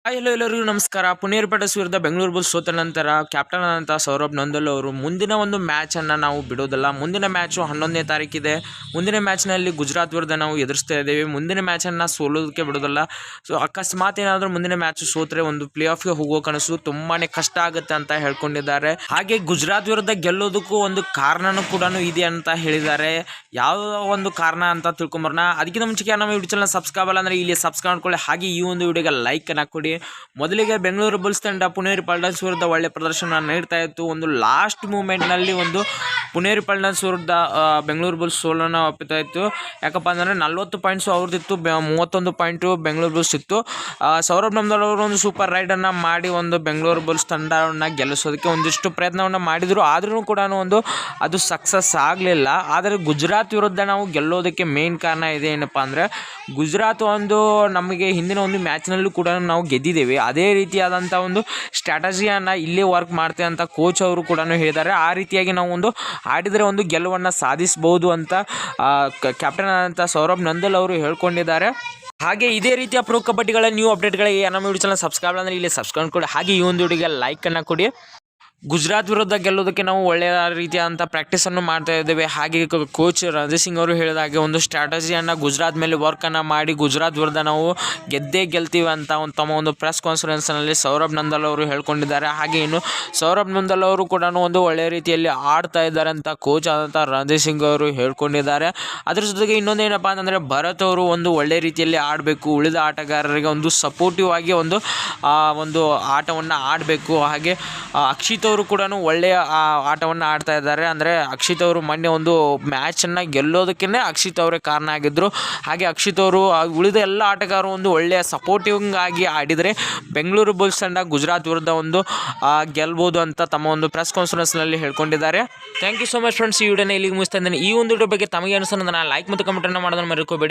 Hello ಎಲ್ಲರಿಗೂ ನಮಸ್ಕಾರ. ಪುನೇರ್ಪಟಸ್ ವಿರುದ್ಧ ಬೆಂಗಳೂರು ಬುಲ್ಸ್ ಸೋತ ನಂತರ ಕ್ಯಾಪ್ಟನ್ ಆದಂಥ ಸೌರಭ್ ನಂದಲ್ ಅವರು ಮುಂದಿನ ಒಂದು ಮ್ಯಾಚನ್ನು ನಾವು ಬಿಡೋದಲ್ಲ. ಮುಂದಿನ ಮ್ಯಾಚು 11ನೇ ತಾರೀಕಿದೆ. ಮುಂದಿನ ಮ್ಯಾಚ್ನಲ್ಲಿ ಗುಜರಾತ್ ವಿರುದ್ಧ ನಾವು ಎದುರಿಸ್ತಾ ಇದ್ದೇವೆ. ಮುಂದಿನ ಮ್ಯಾಚನ್ನು ಸೋಲೋದಕ್ಕೆ ಬಿಡೋದಲ್ಲ. ಸೊ ಅಕಸ್ಮಾತ್ ಏನಾದರೂ ಮುಂದಿನ ಮ್ಯಾಚ್ ಸೋತ್ರೆ ಒಂದು ಪ್ಲೇ ಆಫ್ಗೆ ಹೋಗೋ ಕನಸು ತುಂಬಾ ಕಷ್ಟ ಆಗುತ್ತೆ ಅಂತ ಹೇಳ್ಕೊಂಡಿದ್ದಾರೆ. ಹಾಗೆ ಗುಜರಾತ್ ವಿರುದ್ಧ ಗೆಲ್ಲೋದಕ್ಕೂ ಒಂದು ಕಾರಣನೂ ಕೂಡ ಇದೆ ಅಂತ ಹೇಳಿದ್ದಾರೆ. ಯಾವ ಒಂದು ಕಾರಣ ಅಂತ ತಿಳ್ಕೊಂಬರೋಣ. ಅದಕ್ಕಿಂತ ಮುಂಚೆಗೆ ನಮ್ಮ ಯೂಟ್ಯೂಬ್ ಚಾನಲ್ ಸಬ್ಸ್ಕ್ರೈಬ್ ಅಲ್ಲ ಅಂದರೆ ಇಲ್ಲಿ ಸಬ್ಸ್ಕ್ರೈಬ್ ಮಾಡ್ಕೊಳ್ಳಿ. ಹಾಗೆ ಈ ಒಂದು ವಿಡಿಯೋಗೆ ಲೈಕನ್ನು ಕೊಡಿ. ಮೊದಲಿಗೆ ಬೆಂಗಳೂರು ಬುಲ್ಸ್ ತಂಡ ಪುನೇರಿ ಪಲ್ಟನ್ಸ್ ವಿರುದ್ಧ ಒಳ್ಳೆ ಪ್ರದರ್ಶನ ನೀಡ್ತಾ ಇತ್ತು. ಒಂದು ಲಾಸ್ಟ್ ಮೂಮೆಂಟ್ನಲ್ಲಿ ಒಂದು ಪುನೇರಿ ಪಲ್ಟನ್ಸ್ ವಿರುದ್ಧ ಬೆಂಗಳೂರು ಬುಲ್ಸ್ ಸೋಲನ್ನು ಒಪ್ಪಿತಾ ಇತ್ತು. ಯಾಕಪ್ಪ ಅಂದರೆ 40 ಪಾಯಿಂಟ್ಸು ಅವ್ರದ್ದಿತ್ತು, 31 ಪಾಯಿಂಟು ಬೆಂಗಳೂರು ಬುಲ್ಸ್ ಇತ್ತು. ಸೌರಭ್ ನಂದಲ್ ಅವರು ಒಂದು ಸೂಪರ್ ರೈಡನ್ನು ಮಾಡಿ ಒಂದು ಬೆಂಗಳೂರು ಬುಲ್ಸ್ ತಂಡವನ್ನು ಗೆಲ್ಲಿಸೋದಕ್ಕೆ ಒಂದಿಷ್ಟು ಪ್ರಯತ್ನವನ್ನು ಮಾಡಿದರು. ಆದ್ರೂ ಕೂಡ ಅದು ಸಕ್ಸಸ್ ಆಗಲಿಲ್ಲ. ಆದರೆ ಗುಜರಾತ್ ವಿರುದ್ಧ ನಾವು ಗೆಲ್ಲೋದಕ್ಕೆ ಮೇನ್ ಕಾರಣ ಇದೆ. ಏನಪ್ಪ ಅಂದರೆ ಗುಜರಾತ್ ಒಂದು ನಮಗೆ ಹಿಂದಿನ ಒಂದು ಮ್ಯಾಚ್ನಲ್ಲೂ ಕೂಡ ನಾವು ಗೆದ್ದಿದ್ದೇವೆ. ಅದೇ ರೀತಿಯಾದಂಥ ಒಂದು ಸ್ಟ್ರಾಟಜಿಯನ್ನು ಇಲ್ಲೇ ವರ್ಕ್ ಮಾಡ್ತೇವೆ ಅಂತ ಕೋಚ್ ಅವರು ಕೂಡ ಹೇಳಿದ್ದಾರೆ. ಆ ರೀತಿಯಾಗಿ ನಾವು ಒಂದು ಆಡಿದರೆ ಒಂದು ಗೆಲುವನ್ನು ಸಾಧಿಸಬಹುದು ಅಂತ ಕ್ಯಾಪ್ಟನ್ ಆದಂಥ ಸೌರಭ್ ನಂದಲ್ ಅವರು ಹೇಳ್ಕೊಂಡಿದ್ದಾರೆ. ಹಾಗೆ ಇದೇ ರೀತಿಯ ಪ್ರೊ ಕಬಡ್ಡಿಗಳ ನ್ಯೂ ಅಪ್ಡೇಟ್ಗಳಿಗೆ ನಮ್ಮ ಯೂಟ್ಯೂಬ್ ಚಾನಲ್ ಸಬ್ಸ್ಕ್ರೈಬ್ ಅಂದರೆ ಇಲ್ಲಿ ಸಬ್ಸ್ಕ್ರೈಬ್ ಕೊಡಿ. ಹಾಗೆ ಈ ಒಂದು ವಿಡಿಯೋಗೆ ಲೈಕನ್ನು ಕೊಡಿ. ಗುಜರಾತ್ ವಿರುದ್ಧ ಗೆಲ್ಲೋದಕ್ಕೆ ನಾವು ಒಳ್ಳೆಯ ರೀತಿಯಾದಂಥ ಪ್ರಾಕ್ಟೀಸನ್ನು ಮಾಡ್ತಾ ಇದ್ದೇವೆ. ಹಾಗೆ ಕೋಚ್ ರಣಧೀರ್ ಸಿಂಗ್ ಅವರು ಹೇಳಿದ ಹಾಗೆ ಒಂದು ಸ್ಟ್ರಾಟಜಿಯನ್ನು ಗುಜರಾತ್ ಮೇಲೆ ವರ್ಕನ್ನು ಮಾಡಿ ಗುಜರಾತ್ ವಿರುದ್ಧ ನಾವು ಗೆದ್ದೇ ಗೆಲ್ತೀವಿ ಅಂತ ತಮ್ಮ ಒಂದು ಪ್ರೆಸ್ ಕಾನ್ಫರೆನ್ಸ್ನಲ್ಲಿ ಸೌರಭ್ ನಂದಲ್ ಅವರು ಹೇಳ್ಕೊಂಡಿದ್ದಾರೆ. ಹಾಗೆ ಇನ್ನು ಸೌರಭ್ ನಂದಲ್ ಅವರು ಕೂಡ ಒಂದು ಒಳ್ಳೆಯ ರೀತಿಯಲ್ಲಿ ಆಡ್ತಾ ಇದ್ದಾರೆ ಅಂತ ಕೋಚ್ ಆದಂಥ ರಣಧೀರ್ ಸಿಂಗ್ ಅವರು ಹೇಳ್ಕೊಂಡಿದ್ದಾರೆ. ಅದ್ರ ಜೊತೆಗೆ ಇನ್ನೊಂದೇನಪ್ಪ ಅಂತಂದರೆ ಭರತ್ ಅವರು ಒಂದು ಒಳ್ಳೆಯ ರೀತಿಯಲ್ಲಿ ಆಡಬೇಕು, ಉಳಿದ ಆಟಗಾರರಿಗೆ ಒಂದು ಸಪೋರ್ಟಿವ್ ಆಗಿ ಒಂದು ಆಟವನ್ನು ಆಡಬೇಕು. ಹಾಗೆ ಅಕ್ಷಿತ್ ಅವರು ಕೂಡ ಒಳ್ಳೆಯ ಆಟವನ್ನು ಆಡ್ತಾ ಇದ್ದಾರೆ. ಅಂದರೆ ಅಕ್ಷಿತ್ ಅವರು ಮೊನ್ನೆ ಒಂದು ಮ್ಯಾಚನ್ನು ಗೆಲ್ಲೋದಕ್ಕೇ ಅಕ್ಷಿತ್ ಅವರೇ ಕಾರಣ ಆಗಿದ್ದರು. ಹಾಗೆ ಅಕ್ಷಿತ್ ಅವರು ಉಳಿದ ಎಲ್ಲ ಆಟಗಾರರು ಒಂದು ಒಳ್ಳೆಯ ಸಪೋರ್ಟಿವ್ ಆಗಿ ಆಡಿದರೆ ಬೆಂಗಳೂರು ಬುಲ್ಸ್ ತಂಡ ಗುಜರಾತ್ ವಿರುದ್ಧ ಒಂದು ಗೆಲ್ಬೋದು ಅಂತ ತಮ್ಮ ಒಂದು ಪ್ರೆಸ್ ಕಾನ್ಫರೆನ್ಸ್ನಲ್ಲಿ ಹೇಳ್ಕೊಂಡಿದ್ದಾರೆ. Thank you so much friends. ಈ ವಿಡಿಯೋನ ಇಲ್ಲಿಗೆ ಮುಗಿಸ್ತಾ ಇದ್ದೇನೆ. ಈ ಒಂದು ವಿಡಿಯೋ ಬಗ್ಗೆ ತಮಗೆ ಅನಿಸೋದನ್ನು ಲೈಕ್ ಮತ್ತು ಕಮೆಂಟನ್ನು ಮಾಡೋದನ್ನು ಮರೆಯಬೇಡಿ.